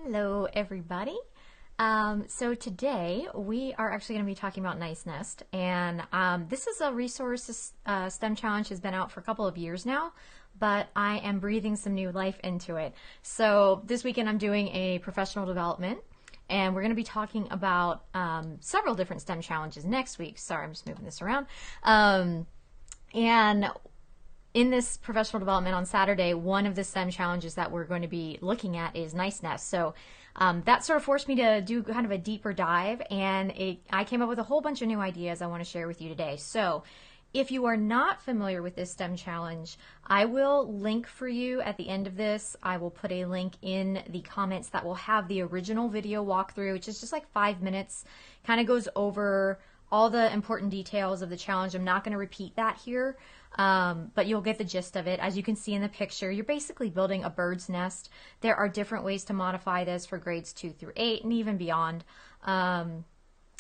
Hello, everybody. So today we are actually going to be talking about Nice Nest, and this is a resource. This STEM challenge has been out for a couple of years now, but I am breathing some new life into it. So this weekend I'm doing a professional development, and we're going to be talking about several different STEM challenges next week. Sorry, I'm just moving this around. And in this professional development on Saturday, one of the STEM challenges that we're going to be looking at is Nice Nest. So that sort of forced me to do kind of a deeper dive, and I came up with a whole bunch of new ideas I want to share with you today. So if you are not familiar with this STEM challenge, I will link for you at the end of this. I will put a link in the comments that will have the original video walkthrough, which is just like 5 minutes, kind of goes over all the important details of the challenge. I'm not going to repeat that here, but you'll get the gist of it. As you can see in the picture, you're basically building a bird's nest. There are different ways to modify this for grades 2 through 8 and even beyond. And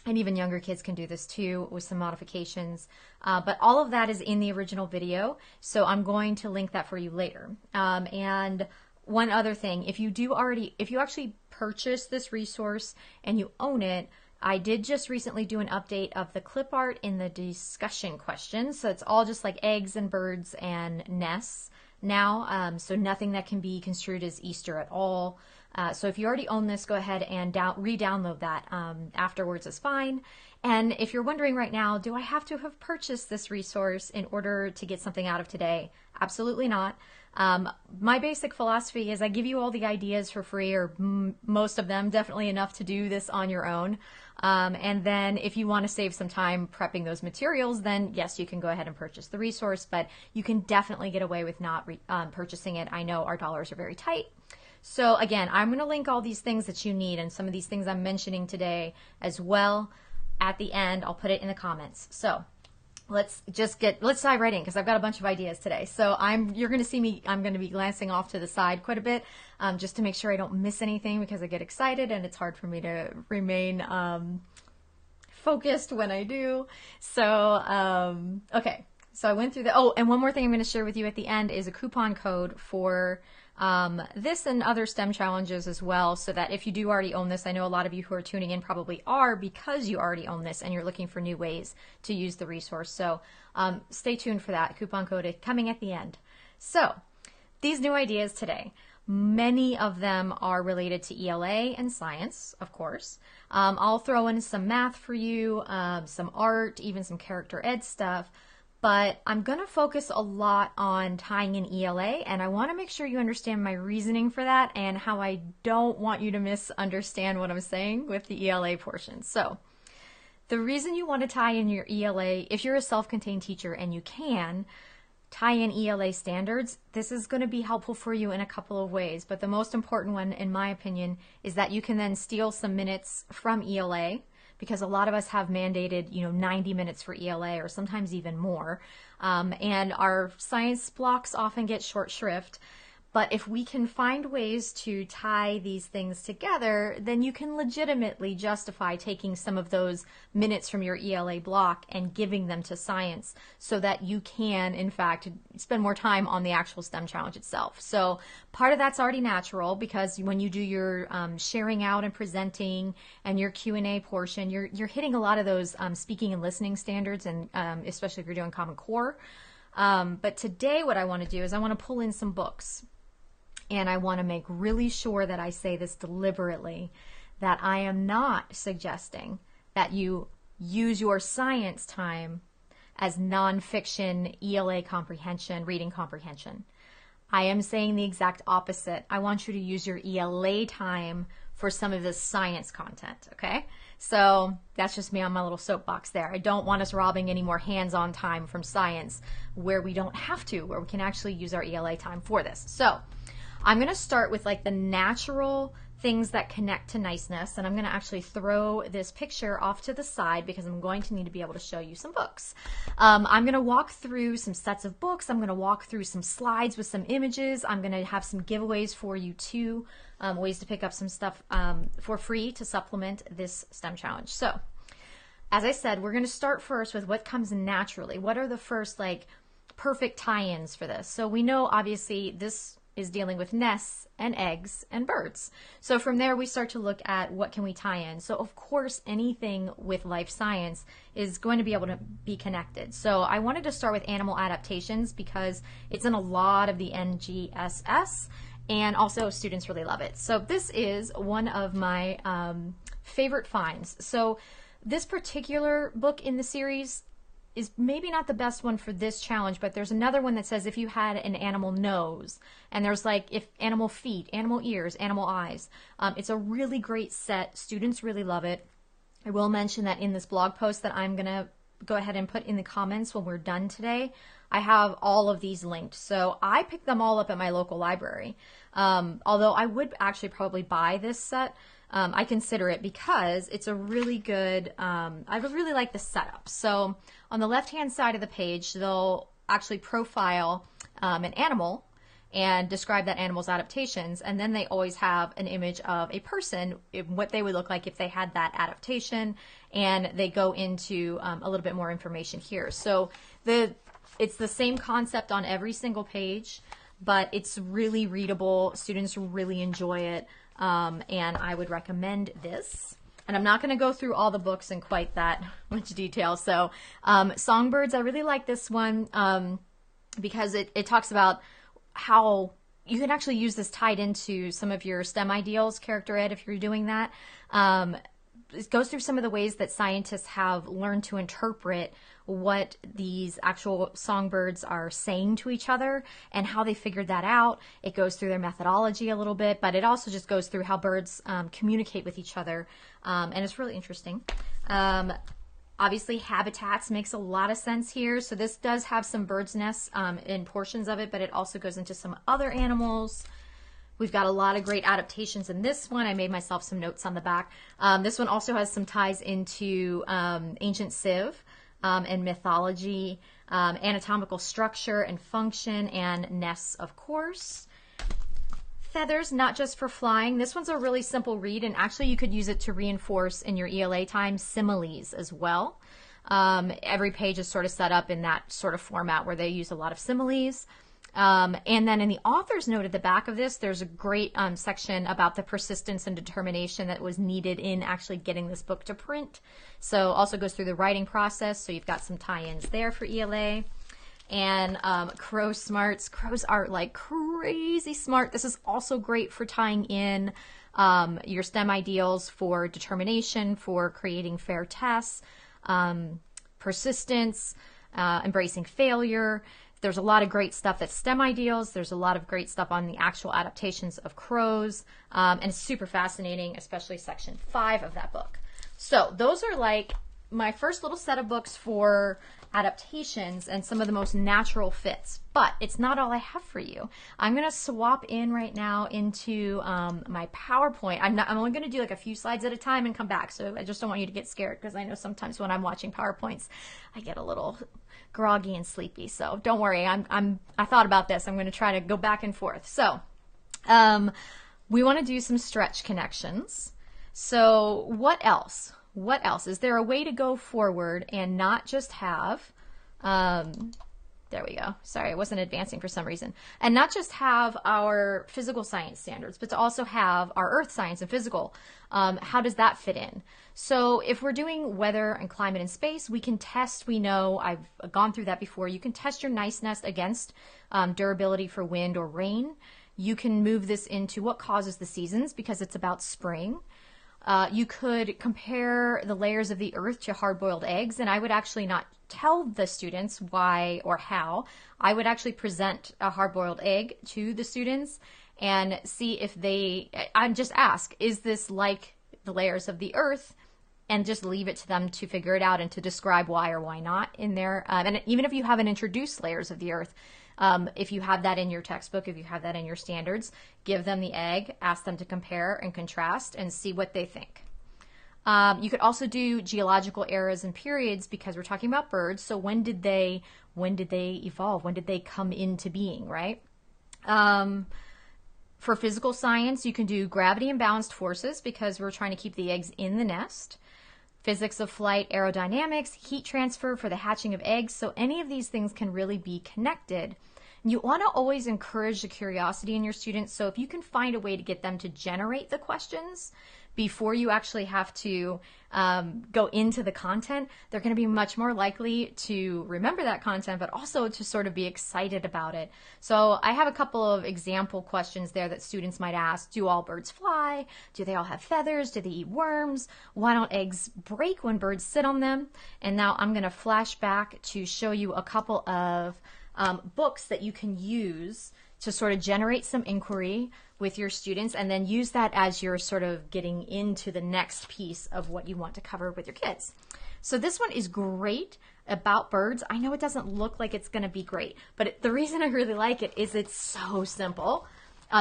even younger kids can do this too with some modifications. But all of that is in the original video, so I'm going to link that for you later. And one other thing, if you actually purchase this resource and you own it, I did just recently do an update of the clip art in the discussion questions. So it's all just like eggs and birds and nests now. So nothing that can be construed as Easter at all. So if you already own this, go ahead and re-download that afterwards is fine. And if you're wondering right now, do I have to have purchased this resource in order to get something out of today? Absolutely not. My basic philosophy is I give you all the ideas for free, or most of them, definitely enough to do this on your own. And then if you want to save some time prepping those materials, then yes, you can go ahead and purchase the resource, but you can definitely get away with not purchasing it. I know our dollars are very tight. So again, I'm going to link all these things that you need and some of these things I'm mentioning today as well at the end. I'll put it in the comments. So let's dive right in, because I've got a bunch of ideas today. So you're going to see me, I'm going to be glancing off to the side quite a bit, just to make sure I don't miss anything, because I get excited and it's hard for me to remain focused when I do. So, okay. So I went through and one more thing I'm going to share with you at the end is a coupon code for this and other STEM challenges as well, so that if you do already own this, I know a lot of you who are tuning in probably are, because you already own this and you're looking for new ways to use the resource. So stay tuned for that coupon code coming at the end. So these new ideas today, many of them are related to ELA and science, of course. I'll throw in some math for you, some art, even some character ed stuff. But I'm going to focus a lot on tying in ELA, and I want to make sure you understand my reasoning for that and how I don't want you to misunderstand what I'm saying with the ELA portion. So the reason you want to tie in your ELA, if you're a self-contained teacher and you can, tie in ELA standards, this is going to be helpful for you in a couple of ways. But the most important one, in my opinion, is that you can then steal some minutes from ELA, because a lot of us have mandated, 90 minutes for ELA or sometimes even more. And our science blocks often get short shrift. But if we can find ways to tie these things together, then you can legitimately justify taking some of those minutes from your ELA block and giving them to science, so that you can, in fact, spend more time on the actual STEM challenge itself. So part of that's already natural, because when you do your sharing out and presenting and your Q&A portion, you're hitting a lot of those speaking and listening standards, and especially if you're doing Common Core. But today what I want to do is I want to pull in some books. And I want to make really sure that I say this deliberately, that I am not suggesting that you use your science time as nonfiction ELA comprehension, reading comprehension. I am saying the exact opposite. I want you to use your ELA time for some of the science content, okay? So that's just me on my little soapbox there. I don't want us robbing any more hands-on time from science where we don't have to, where we can actually use our ELA time for this. So I'm going to start with like the natural things that connect to niceness, and I'm going to actually throw this picture off to the side because I'm going to need to be able to show you some books. I'm going to walk through some sets of books. I'm going to walk through some slides with some images. I'm going to have some giveaways for you too, ways to pick up some stuff for free to supplement this STEM challenge. So as I said, we're going to start first with what comes naturally. What are the first like perfect tie-ins for this? So we know obviously this is dealing with nests and eggs and birds. So from there, we start to look at what can we tie in. So of course, anything with life science is going to be able to be connected. So I wanted to start with animal adaptations because it's in a lot of the NGSS, and also students really love it. So this is one of my favorite finds. So this particular book in the series is maybe not the best one for this challenge, but there's another one that says if you had an animal nose, and there's like if animal feet, animal ears, animal eyes. It's a really great set. Students really love it. I will mention that in this blog post that I'm gonna go ahead and put in the comments when we're done today, I have all of these linked. So I picked them all up at my local library. Although I would actually probably buy this set. I consider it because it's a really good, I really like the setup. So on the left-hand side of the page, they'll actually profile an animal and describe that animal's adaptations. And then they always have an image of a person, what they would look like if they had that adaptation. And they go into a little bit more information here. So it's the same concept on every single page, but it's really readable. Students really enjoy it. And I would recommend this. And I'm not going to go through all the books in quite that much detail. So Songbirds, I really like this one because it talks about how you can actually use this tied into some of your STEM ideals, character ed, if you're doing that. It goes through some of the ways that scientists have learned to interpret what these actual songbirds are saying to each other and how they figured that out. It goes through their methodology a little bit, but it also just goes through how birds communicate with each other, and it's really interesting. Obviously, habitats makes a lot of sense here. So this does have some birds' nests in portions of it, but it also goes into some other animals. We've got a lot of great adaptations in this one. I made myself some notes on the back. This one also has some ties into ancient civ and mythology, anatomical structure and function, and nests, of course. Feathers, not just for flying. This one's a really simple read, and actually you could use it to reinforce in your ELA time similes as well. Every page is sort of set up in that sort of format where they use a lot of similes. And then in the author's note at the back of this, there's a great section about the persistence and determination that was needed in actually getting this book to print. So also goes through the writing process, so you've got some tie-ins there for ELA. And crow smarts. Crows are like crazy smart. This is also great for tying in your STEM ideals for determination, for creating fair tests, persistence, embracing failure. There's a lot of great stuff that's STEM ideals. There's a lot of great stuff on the actual adaptations of crows. And it's super fascinating, especially section 5 of that book. So those are like my first little set of books for adaptations and some of the most natural fits. But it's not all I have for you. I'm going to swap in right now into my PowerPoint. I'm only going to do like a few slides at a time and come back. So I just don't want you to get scared, because I know sometimes when I'm watching PowerPoints, I get a little groggy and sleepy. So don't worry. I thought about this. I'm going to try to go back and forth. So we want to do some stretch connections. So what else? What else? Is there a way to go forward and not just have, there we go. Sorry, I wasn't advancing for some reason. And not just have our physical science standards, but to also have our earth science and physical. How does that fit in? So if we're doing weather and climate and space, we can test, we know, I've gone through that before, you can test your nice nest against durability for wind or rain. You can move this into what causes the seasons, because it's about spring. You could compare the layers of the earth to hard-boiled eggs, and I would actually not tell the students why or how. I would actually present a hard-boiled egg to the students and see if I'd just ask, is this like the layers of the earth? And just leave it to them to figure it out and to describe why or why not in there. And even if you haven't introduced layers of the earth, if you have that in your textbook, if you have that in your standards, give them the egg, ask them to compare and contrast and see what they think. You could also do geological eras and periods, because we're talking about birds. So when did they evolve? When did they come into being, right? For physical science, you can do gravity and balanced forces, because we're trying to keep the eggs in the nest. Physics of flight, aerodynamics, heat transfer for the hatching of eggs. So any of these things can really be connected. You want to always encourage the curiosity in your students. So if you can find a way to get them to generate the questions before you actually have to go into the content, they're going to be much more likely to remember that content, but also to sort of be excited about it. So I have a couple of example questions there that students might ask. Do all birds fly? Do they all have feathers? Do they eat worms? Why don't eggs break when birds sit on them? And now I'm going to flash back to show you a couple of books that you can use to sort of generate some inquiry with your students, and then use that as you're sort of getting into the next piece of what you want to cover with your kids. So this one is great about birds. I know it doesn't look like it's going to be great, but the reason I really like it is it's so simple.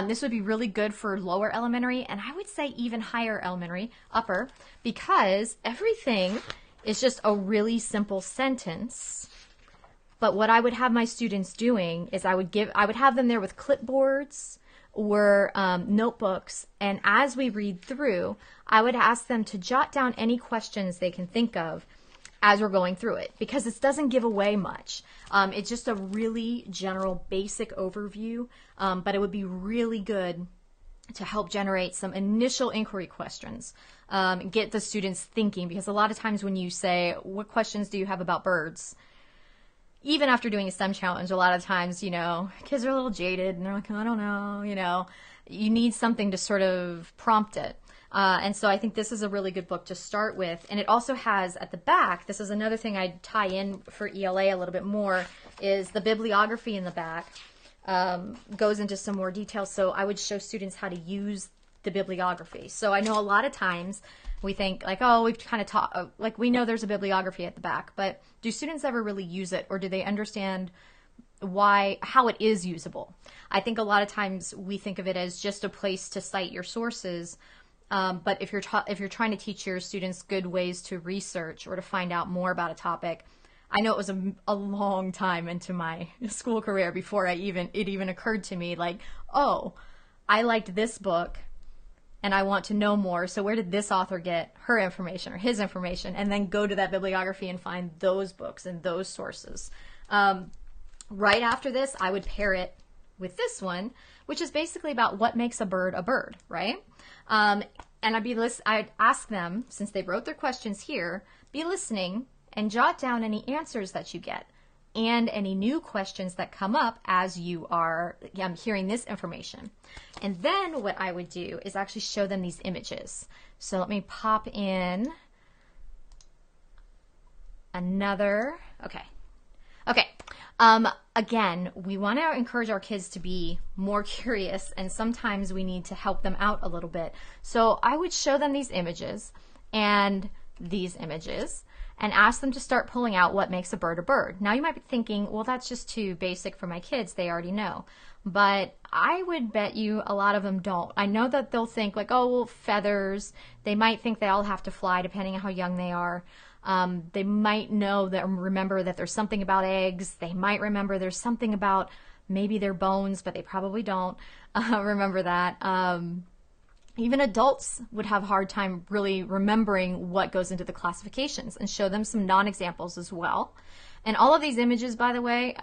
This would be really good for lower elementary, and I would say even higher elementary, upper, because everything is just a really simple sentence. But what I would have my students doing is I would have them there with clipboards or notebooks, and as we read through, I would ask them to jot down any questions they can think of as we're going through it, because it doesn't give away much. It's just a really general, basic overview, but it would be really good to help generate some initial inquiry questions, get the students thinking, because a lot of times when you say, what questions do you have about birds? Even after doing a STEM challenge, a lot of times, you know, kids are a little jaded and they're like, I don't know, you know, you need something to sort of prompt it. And so I think this is a really good book to start with. And it also has at the back, this is another thing I'd tie in for ELA a little bit more, is the bibliography in the back goes into some more details. So I would show students how to use the bibliography. So I know a lot of times we think like, oh, we've kind of taught, like we know there's a bibliography at the back, but do students ever really use it, or do they understand how it is usable? I think a lot of times we think of it as just a place to cite your sources, but if you're trying to teach your students good ways to research or to find out more about a topic, I know it was a long time into my school career before it even occurred to me, like, oh, I liked this book and I want to know more, so where did this author get her information or his information? And then go to that bibliography and find those books and those sources. Right after this, I would pair it with this one, which is basically about what makes a bird, right? And I'd ask them, since they wrote their questions here, be listening and jot down any answers that you get and any new questions that come up as you are hearing this information. And then what I would do is actually show them these images. So let me pop in another, okay. Again, we want to encourage our kids to be more curious, and sometimes we need to help them out a little bit. So I would show them these images and these images, and ask them to start pulling out what makes a bird a bird. Now you might be thinking, well, that's just too basic for my kids. They already know. But I would bet you a lot of them don't. I know that they'll think like, oh, well, feathers. They might think they all have to fly depending on how young they are. They might remember that there's something about eggs. They might remember there's something about maybe their bones, but they probably don't remember that. Even adults would have a hard time really remembering what goes into the classifications, and show them some non-examples as well. And all of these images, by the way,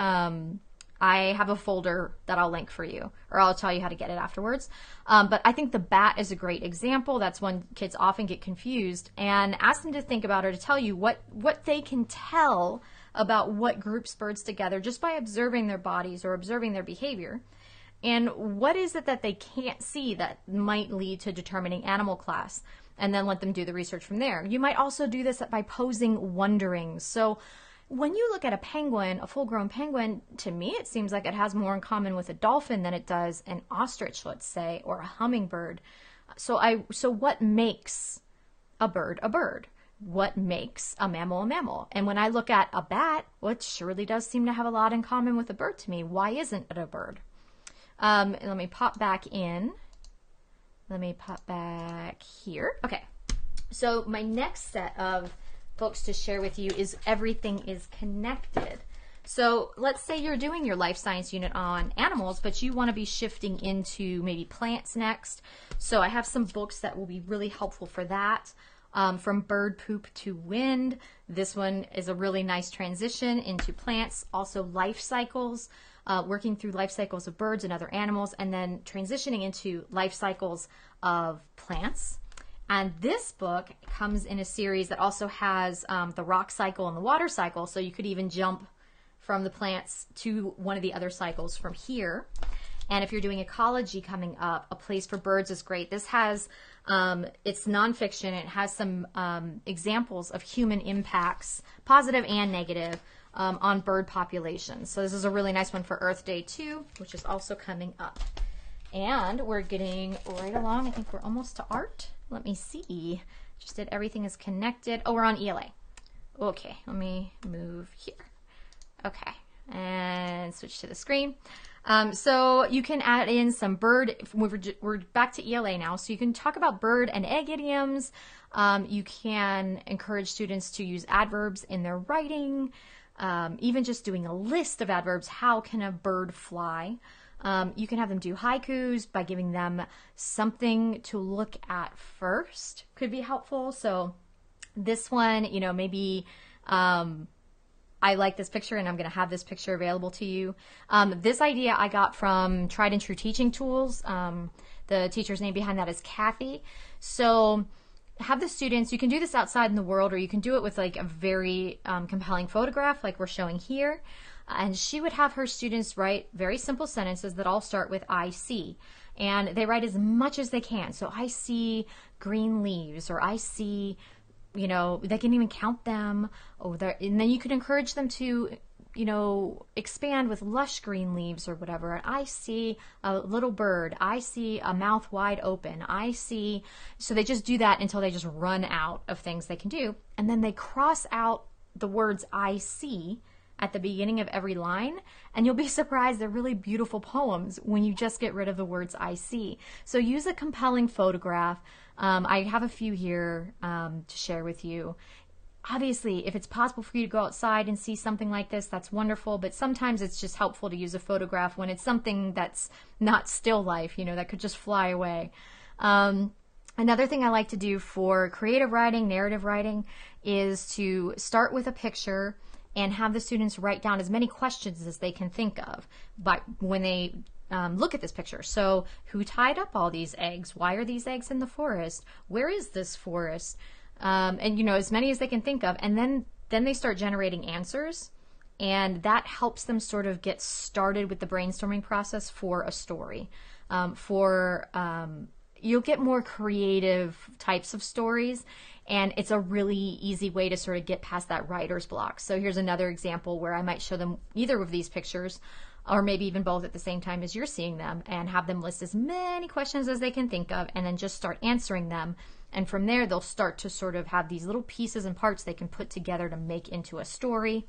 I have a folder that I'll link for you, or I'll tell you how to get it afterwards. But I think the bat is a great example. That's when kids often get confused, and ask them to think about, or to tell you what they can tell about what groups birds together just by observing their bodies or observing their behavior. And what is it that they can't see that might lead to determining animal class? And then let them do the research from there. You might also do this by posing wonderings. So when you look at a penguin, a full-grown penguin, to me it seems like it has more in common with a dolphin than it does an ostrich, let's say, or a hummingbird. So what makes a bird a bird? What makes a mammal a mammal? And when I look at a bat, well, it surely does seem to have a lot in common with a bird to me. Why isn't it a bird? Let me pop back in. Let me pop back here. Okay, so my next set of books to share with you is Everything is Connected. So let's say you're doing your life science unit on animals, but you want to be shifting into maybe plants next. So I have some books that will be really helpful for that. From Bird Poop to Wind. This one is a really nice transition into plants, also life cycles. working through life cycles of birds and other animals, and then transitioning into life cycles of plants. And this book comes in a series that also has the rock cycle and the water cycle, so you could even jump from the plants to one of the other cycles from here. And if you're doing ecology coming up, A Place for Birds is great. This has, it's nonfiction. It has some examples of human impacts, positive and negative, on bird populations. So this is a really nice one for Earth Day too, which is also coming up. And we're getting right along. I think we're almost to art. Let me see. Just did everything is connected. Oh, we're on ELA. Okay, let me move here. Okay, and switch to the screen. So you can add in some bird, we're back to ELA now, so you can talk about bird and egg idioms. You can encourage students to use adverbs in their writing, even just doing a list of adverbs. How can a bird fly? You can have them do haikus by giving them something to look at first, could be helpful. So this one, you know, maybe I like this picture and I'm going to have this picture available to you. This idea I got from Tried and True Teaching Tools. The teacher's name behind that is Kathy. So have the students, you can do this outside in the world, or you can do it with like a very compelling photograph like we're showing here. And she would have her students write very simple sentences that all start with I see. And they write as much as they can. So I see green leaves, or I see, you know, they can even count them. And then you could encourage them to, you know, expand with lush green leaves or whatever. I see a little bird. I see a mouth wide open. I see. So they just do that until they just run out of things they can do. And then they cross out the words I see at the beginning of every line, and you'll be surprised they're really beautiful poems when you just get rid of the words I see. So use a compelling photograph. I have a few here to share with you. Obviously, if it's possible for you to go outside and see something like this, that's wonderful, but sometimes it's just helpful to use a photograph when it's something that's not still life, you know, that could just fly away. Another thing I like to do for creative writing, narrative writing, is to start with a picture and have the students write down as many questions as they can think of when they look at this picture. So who tied up all these eggs? Why are these eggs in the forest? Where is this forest? And, you know, as many as they can think of. And then they start generating answers. And that helps them sort of get started with the brainstorming process for a story. You'll get more creative types of stories, and it's a really easy way to sort of get past that writer's block. So here's another example where I might show them either of these pictures, or maybe even both at the same time as you're seeing them, and have them list as many questions as they can think of, and then just start answering them. And from there, they'll start to sort of have these little pieces and parts they can put together to make into a story.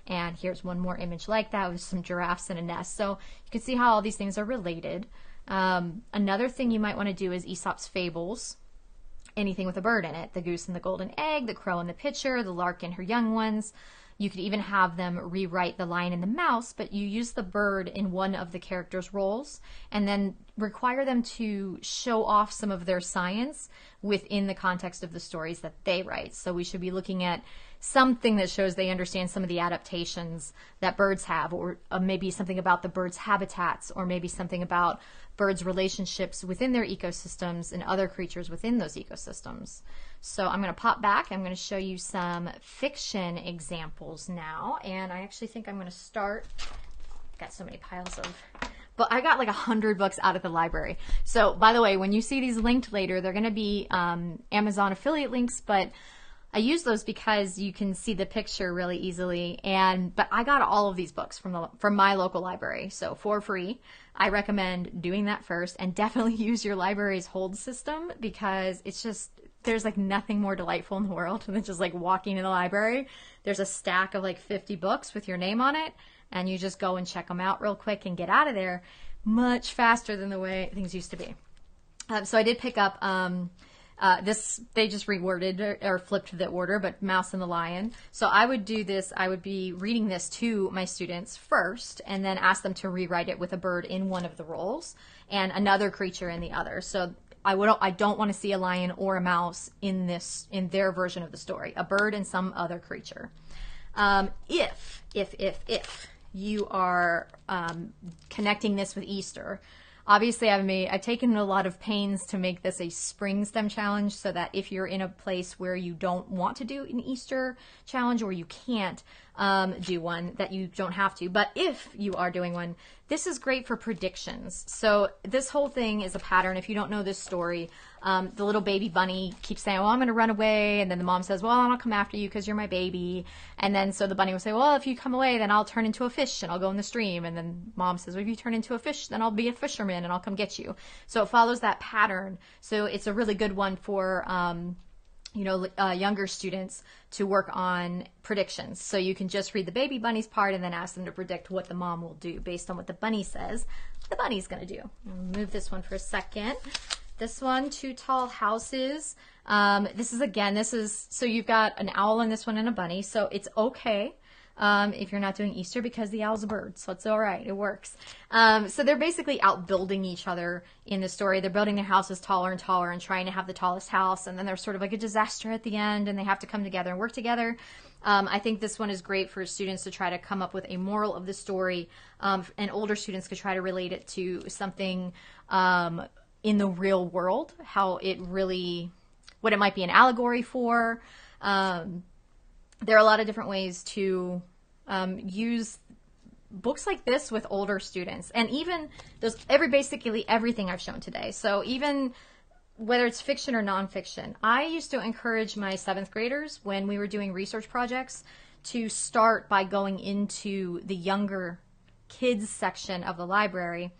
And here's one more image like that with some giraffes in a nest. So you can see how all these things are related. Another thing you might want to do is Aesop's fables. Anything with a bird in it. The goose and the golden egg, the crow and the pitcher, the lark and her young ones. You could even have them rewrite the lion and the mouse, but you use the bird in one of the characters' roles, and then require them to show off some of their science within the context of the stories that they write. So we should be looking at something that shows they understand some of the adaptations that birds have, or maybe something about the birds' habitats, or maybe something about birds' relationships within their ecosystems and other creatures within those ecosystems. So I'm going to pop back. I'm going to show you some fiction examples now, and I actually think I'm going to start. I've got so many piles of, but I got like 100 books out of the library. So by the way, when you see these linked later, they're going to be Amazon affiliate links, but I use those because you can see the picture really easily. But I got all of these books from my local library, so for free. I recommend doing that first, and definitely use your library's hold system, because it's just, there's like nothing more delightful in the world than just like walking in the library. There's a stack of like 50 books with your name on it, and you just go and check them out real quick and get out of there much faster than the way things used to be. So I did pick up this, they just reworded or flipped the order, but Mouse and the Lion. So I would do this, I would be reading this to my students first, and then ask them to rewrite it with a bird in one of the roles and another creature in the other. So I don't want to see a lion or a mouse in their version of the story, a bird and some other creature. If you are connecting this with Easter. Obviously, I've taken a lot of pains to make this a spring STEM challenge so that if you're in a place where you don't want to do an Easter challenge or you can't do one, that you don't have to. But if you are doing one, this is great for predictions. So this whole thing is a pattern. If you don't know this story, the little baby bunny keeps saying, well, I'm going to run away. And then the mom says, well, I'll come after you because you're my baby. And then so the bunny will say, well, if you come away, then I'll turn into a fish and I'll go in the stream. And then mom says, well, if you turn into a fish, then I'll be a fisherman and I'll come get you. So it follows that pattern. So it's a really good one for younger students to work on predictions. So you can just read the baby bunny's part and then ask them to predict what the mom will do based on what the bunny says the bunny's going to do. I'll move this one for a second. This one, Two Tall Houses. So you've got an owl in this one and a bunny. So it's okay if you're not doing Easter because the owl's a bird. So it's all right. It works. So they're basically outbuilding each other in the story. They're building their houses taller and taller and trying to have the tallest house. And then there's sort of like a disaster at the end and they have to come together and work together. I think this one is great for students to try to come up with a moral of the story. And older students could try to relate it to something in the real world, what it might be an allegory for. There are a lot of different ways to use books like this with older students, and even basically everything I've shown today. So even whether it's fiction or nonfiction, I used to encourage my 7th graders when we were doing research projects to start by going into the younger kids section of the library.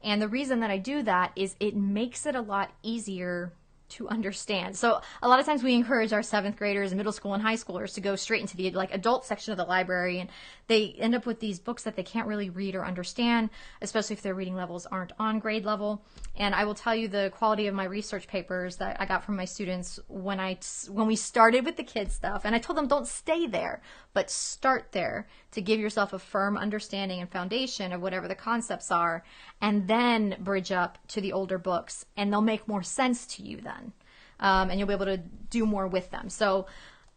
And the reason that I do that is it makes it a lot easier to understand. So a lot of times we encourage our 7th graders, middle school and high schoolers to go straight into the adult section of the library, and they end up with these books that they can't really read or understand, especially if their reading levels aren't on grade level. And I will tell you the quality of my research papers that I got from my students when we started with the kids stuff, and I told them don't stay there, but start there to give yourself a firm understanding and foundation of whatever the concepts are, and then bridge up to the older books, and they'll make more sense to you then. And you'll be able to do more with them. So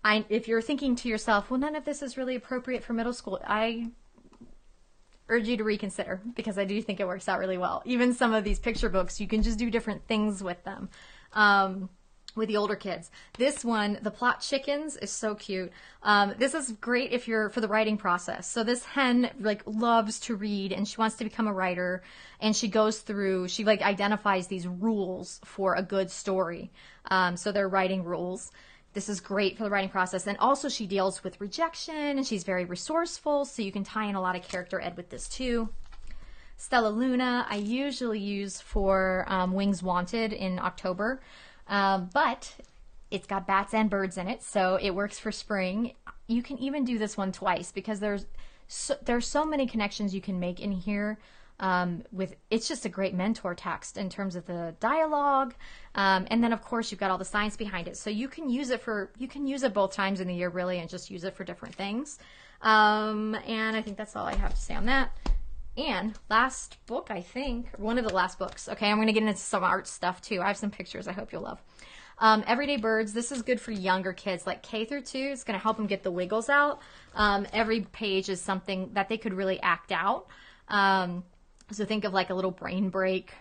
if you're thinking to yourself, well, none of this is really appropriate for middle school, I urge you to reconsider, because I do think it works out really well. Even some of these picture books, you can just do different things with them. With the older kids. This one, The Plot Chickens, is so cute. This is great if you're for the writing process. So this hen loves to read and she wants to become a writer, and she identifies these rules for a good story. So they're writing rules. This is great for the writing process. And also she deals with rejection and she's very resourceful, so you can tie in a lot of character ed with this too. Stella Luna, I usually use for Wings Wanted in October. But it's got bats and birds in it, so it works for spring. You can even do this one twice because there's so many connections you can make in here. It's just a great mentor text in terms of the dialogue, and then of course you've got all the science behind it. So you can use it both times in the year really, and just use it for different things. And I think that's all I have to say on that. And last book, I think, one of the last books. Okay, I'm going to get into some art stuff too. I have some pictures I hope you'll love. Everyday Birds. This is good for younger kids, like K through 2. It's going to help them get the wiggles out. Every page is something that they could really act out. So think of like a little brain break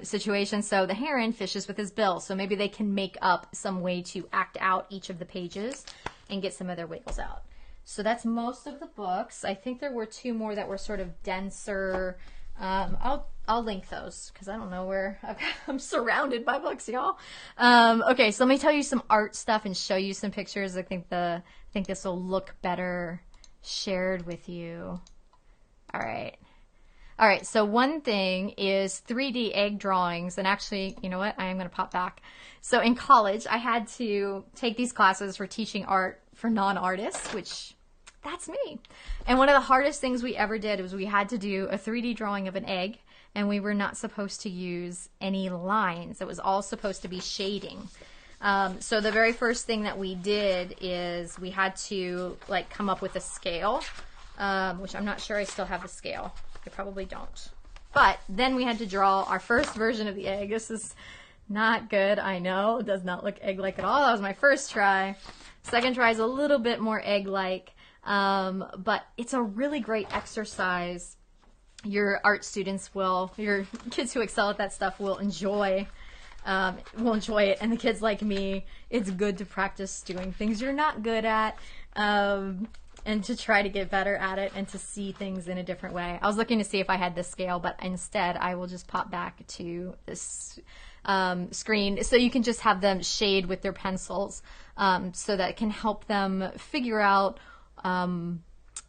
situation. So the heron fishes with his bill. So maybe they can make up some way to act out each of the pages and get some of their wiggles out. So that's most of the books. I think there were 2 more that were sort of denser. I'll link those because I don't know where I'm surrounded by books, y'all. Okay, so let me tell you some art stuff and show you some pictures. I think this will look better shared with you. All right. So one thing is 3D egg drawings, and actually, you know what? I am going to pop back. So in college, I had to take these classes for teaching art for non-artists, which that's me. And one of the hardest things we ever did was we had to do a 3D drawing of an egg, and we were not supposed to use any lines. It was all supposed to be shading. So the very first thing that we did is we had to come up with a scale, which I'm not sure I still have the scale. I probably don't. But then we had to draw our first version of the egg. This is not good, I know. It does not look egg-like at all. That was my first try. Second try is a little bit more egg-like. But it's a really great exercise. Your art students your kids who excel at that stuff will enjoy it. And the kids like me, it's good to practice doing things you're not good at, and to try to get better at it and to see things in a different way. I was looking to see if I had this scale, but instead I will just pop back to this screen so you can just have them shade with their pencils, so that can help them figure out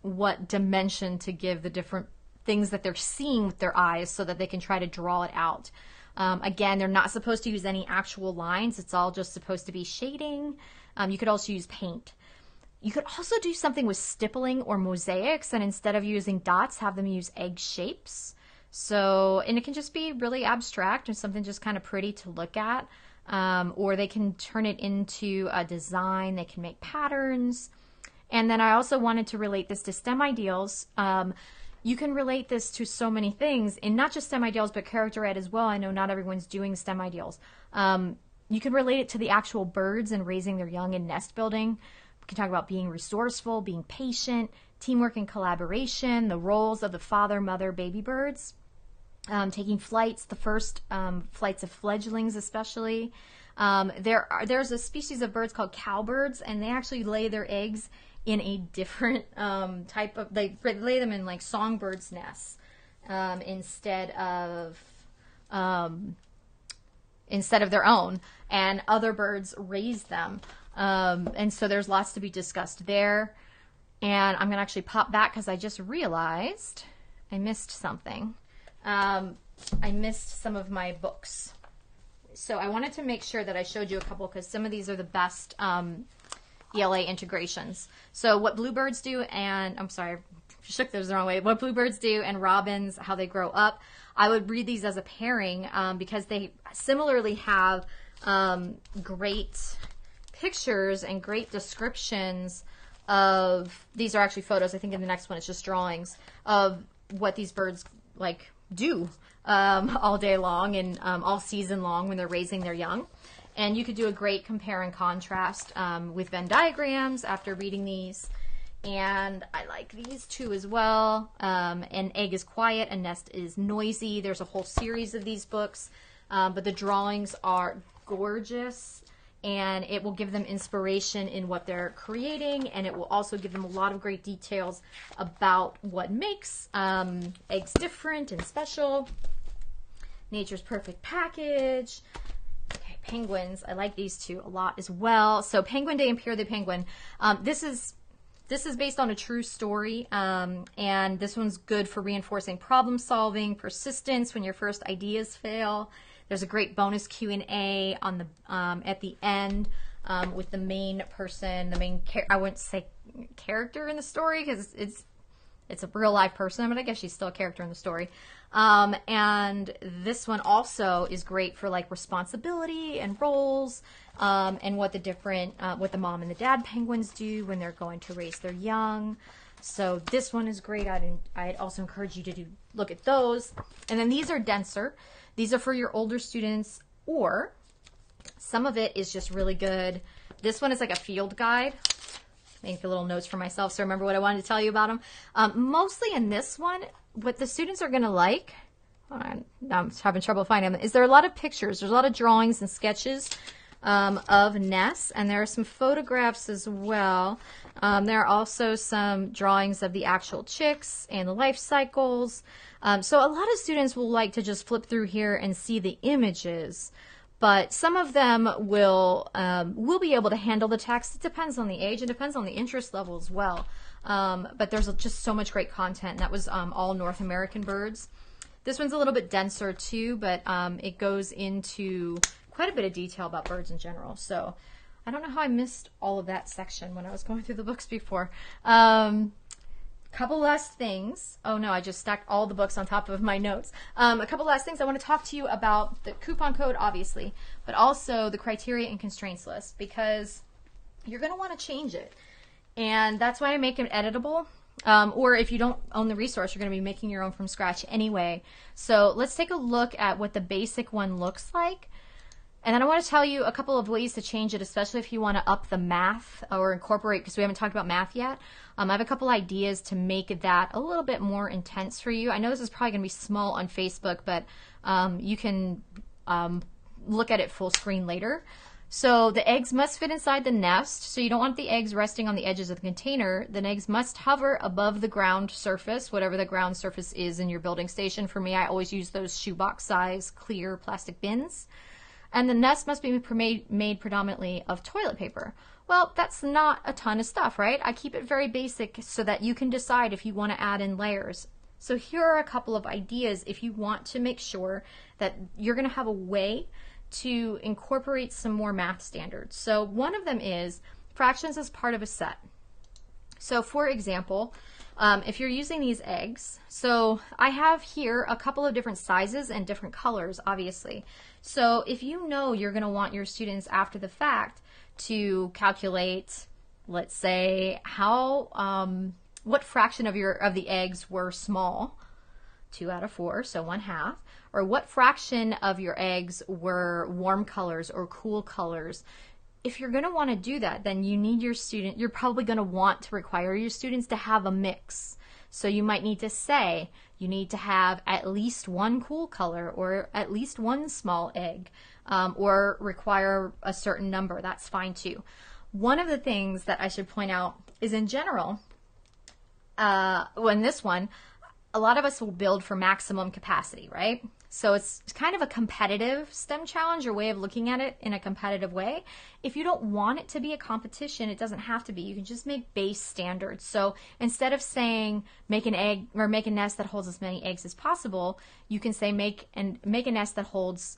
what dimension to give the different things that they're seeing with their eyes, so that they can try to draw it out. Again, they're not supposed to use any actual lines. It's all just supposed to be shading. You could also use paint. You could also do something with stippling or mosaics, and instead of using dots, have them use egg shapes. So, and it can just be really abstract and something just kind of pretty to look at. Or they can turn it into a design. They can make patterns. And then I also wanted to relate this to STEM ideals. You can relate this to so many things, and not just STEM ideals, but character ed as well. I know not everyone's doing STEM ideals. You can relate it to the actual birds and raising their young and nest building. We can talk about being resourceful, being patient, teamwork and collaboration, the roles of the father, mother, baby birds, taking flights, the first flights of fledglings especially. There's a species of birds called cowbirds, and they actually lay their eggs in a different type of, they lay them in like songbirds' nests instead of their own, and other birds raise them. And so there's lots to be discussed there. And I'm going to actually pop back because I just realized I missed something. I missed some of my books. So I wanted to make sure that I showed you a couple, because some of these are the best ELA integrations. So what bluebirds do, and I'm sorry, I shook those the wrong way. What bluebirds do and robins, how they grow up. I would read these as a pairing because they similarly have great pictures and great descriptions of, these are actually photos. I think in the next one it's just drawings of what these birds like do all day long and all season long when they're raising their young. And you could do a great compare and contrast with Venn diagrams after reading these. And I like these two as well. An egg is quiet, a nest is noisy. There's a whole series of these books, but the drawings are gorgeous, and it will give them inspiration in what they're creating, and it will also give them a lot of great details about what makes eggs different and special. Nature's Perfect Package. Okay, penguins. I like these two a lot as well. So Penguin Day and Pierre the Penguin. This is based on a true story, and this one's good for reinforcing problem solving, persistence when your first ideas fail. There's a great bonus Q&A on the at the end with the main person, I wouldn't say character in the story because it's a real life person, but I guess she's still a character in the story. And this one also is great for like responsibility and roles, and what the different, what the mom and the dad penguins do when they're going to raise their young. So this one is great. I'd also encourage you to look at those. And then these are denser. These are for your older students, or some of it is just really good. This one is like a field guide. Make a little notes for myself so I remember what I wanted to tell you about them. Mostly in this one, what the students are going to like, hold on, now I'm having trouble finding them, is there are a lot of pictures. There's a lot of drawings and sketches of nests, and there are some photographs as well. There are also some drawings of the actual chicks and the life cycles. So a lot of students will like to just flip through here and see the images, but some of them will be able to handle the text. It depends on the age. It depends on the interest level as well. But there's just so much great content. That was all North American birds. This one's a little bit denser too, but it goes into quite a bit of detail about birds in general. So I don't know how I missed all of that section when I was going through the books before. Couple last things. Oh no, I just stacked all the books on top of my notes. A couple last things. I want to talk to you about the coupon code, obviously, but also the criteria and constraints list, because you're going to want to change it. And that's why I make it editable. Or if you don't own the resource, you're going to be making your own from scratch anyway. So let's take a look at what the basic one looks like. And then I want to tell you a couple of ways to change it, especially if you want to up the math or incorporate, because we haven't talked about math yet. I have a couple ideas to make that a little bit more intense for you. I know this is probably going to be small on Facebook, but you can look at it full screen later. So the eggs must fit inside the nest. So you don't want the eggs resting on the edges of the container. The eggs must hover above the ground surface, whatever the ground surface is in your building station. For me, I always use those shoebox size clear plastic bins. And the nest must be made predominantly of toilet paper. Well, that's not a ton of stuff, right? I keep it very basic so that you can decide if you want to add in layers. So here are a couple of ideas if you want to make sure that you're going to have a way to incorporate some more math standards. So one of them is fractions as part of a set. So for example, if you're using these eggs, so I have here a couple of different sizes and different colors, obviously. So if you know you're going to want your students after the fact to calculate, let's say, what fraction of the eggs were small, 2 out of 4, so 1/2, or what fraction of your eggs were warm colors or cool colors. If you're going to want to do that, then you're probably going to want to require your students to have a mix. So you might need to say you need to have at least one cool color or at least one small egg, or require a certain number. That's fine too. One of the things that I should point out is, in general, in this one, a lot of us will build for maximum capacity, right? So it's kind of a competitive STEM challenge, or way of looking at it in a competitive way. If you don't want it to be a competition, it doesn't have to be. You can just make base standards. So instead of saying make an egg or make a nest that holds as many eggs as possible, you can say make a nest that holds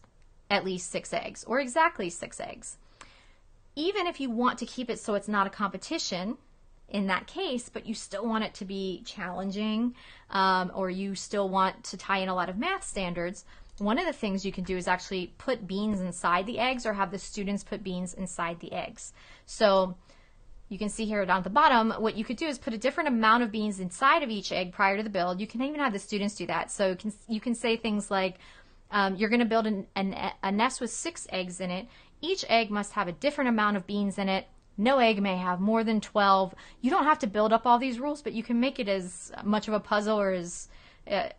at least 6 eggs or exactly 6 eggs. Even if you want to keep it so it's not a competition in that case, but you still want it to be challenging, or you still want to tie in a lot of math standards, one of the things you can do is actually put beans inside the eggs, or have the students put beans inside the eggs. So you can see here down at the bottom, what you could do is put a different amount of beans inside of each egg prior to the build. You can even have the students do that. So you can say things like, you're going to build a nest with 6 eggs in it. Each egg must have a different amount of beans in it. No egg may have more than 12. You don't have to build up all these rules, but you can make it as much of a puzzle,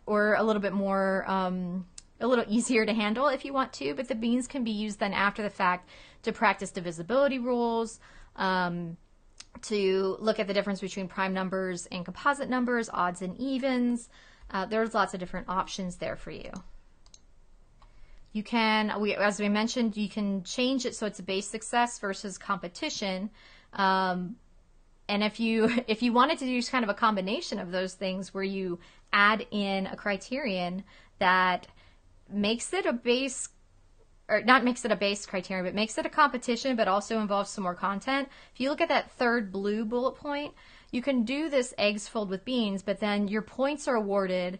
or a little bit more, a little easier to handle if you want to. But the beans can be used then after the fact to practice divisibility rules, to look at the difference between prime numbers and composite numbers, odds and evens. There's lots of different options there for you. You can, as we mentioned, you can change it so it's a base success versus competition. And if you wanted to do kind of a combination of those things, where you add in a criterion that makes it a base, or not makes it a base criterion, but makes it a competition, but also involves some more content. If you look at that third blue bullet point, you can do this eggs filled with beans, but then your points are awarded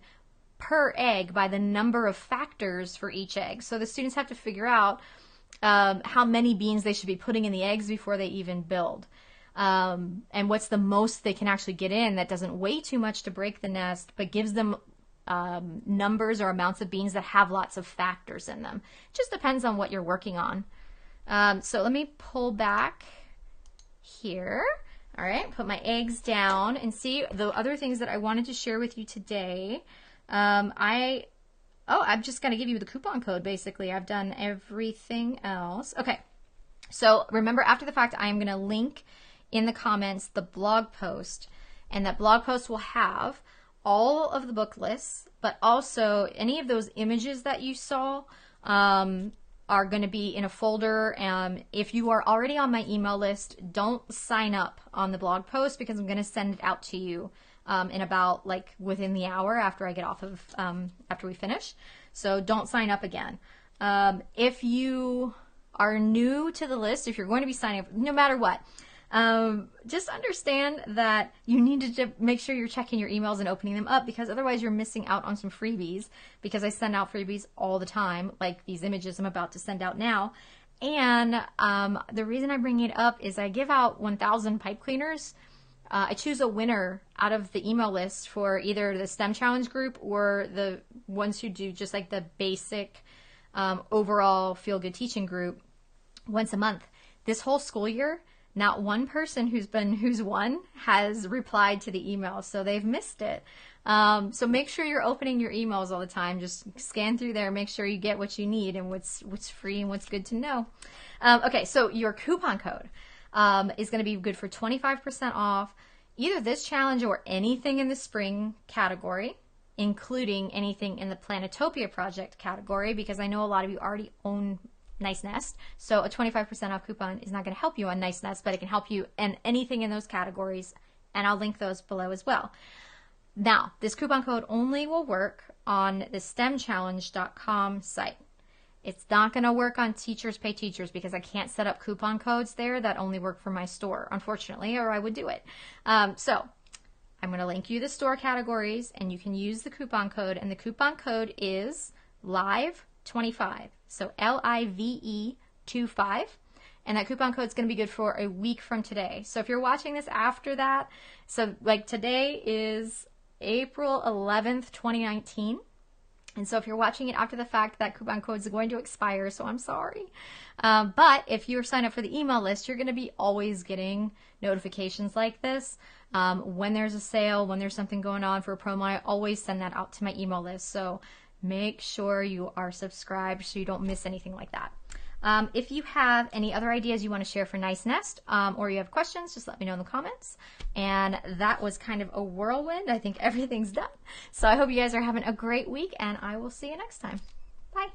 per egg by the number of factors for each egg. So the students have to figure out how many beans they should be putting in the eggs before they even build. And what's the most they can actually get in that doesn't weigh too much to break the nest, but gives them numbers or amounts of beans that have lots of factors in them. It just depends on what you're working on. So let me pull back here. All right, put my eggs down and see the other things that I wanted to share with you today. I'm just going to give you the coupon code, basically. I've done everything else. Okay, so remember, after the fact, I'm going to link in the comments the blog post, and that blog post will have all of the book lists, but also any of those images that you saw are going to be in a folder. If you are already on my email list, don't sign up on the blog post, because I'm going to send it out to you in about within the hour after I get off of, after we finish. So don't sign up again. If you are new to the list, if you're going to be signing up, no matter what, just understand that you need to make sure you're checking your emails and opening them up, because otherwise you're missing out on some freebies, because I send out freebies all the time, like these images I'm about to send out now. And the reason I bring it up is I give out 1,000 pipe cleaners. I choose a winner out of the email list for either the STEM challenge group or the ones who do just like the basic overall feel good teaching group once a month. This whole school year, not one person who's won has replied to the email, so they've missed it. So make sure you're opening your emails all the time. Just scan through there, make sure you get what you need and what's free and what's good to know. Okay, so your coupon code is going to be good for 25% off either this challenge or anything in the spring category, including anything in the Planetopia project category, because I know a lot of you already own Nice Nest. So a 25% off coupon is not going to help you on Nice Nest, but it can help you in anything in those categories. And I'll link those below as well. Now, this coupon code only will work on the stemchallenge.com site. It's not going to work on Teachers Pay Teachers because I can't set up coupon codes there that only work for my store, unfortunately, or I would do it. So I'm going to link you the store categories and you can use the coupon code, and the coupon code is LIVE25. So LIVE 25. And that coupon code is going to be good for a week from today. So if you're watching this after that, so like today is April 11th, 2019. And so if you're watching it after the fact, that coupon code is going to expire, so I'm sorry. But if you're signed up for the email list, you're going to be always getting notifications like this. When there's a sale, when there's something going on for a promo, I always send that out to my email list. So make sure you are subscribed so you don't miss anything like that. If you have any other ideas you want to share for Nice Nest, or you have questions, just let me know in the comments. And that was kind of a whirlwind. I think everything's done. So I hope you guys are having a great week, and I will see you next time. Bye.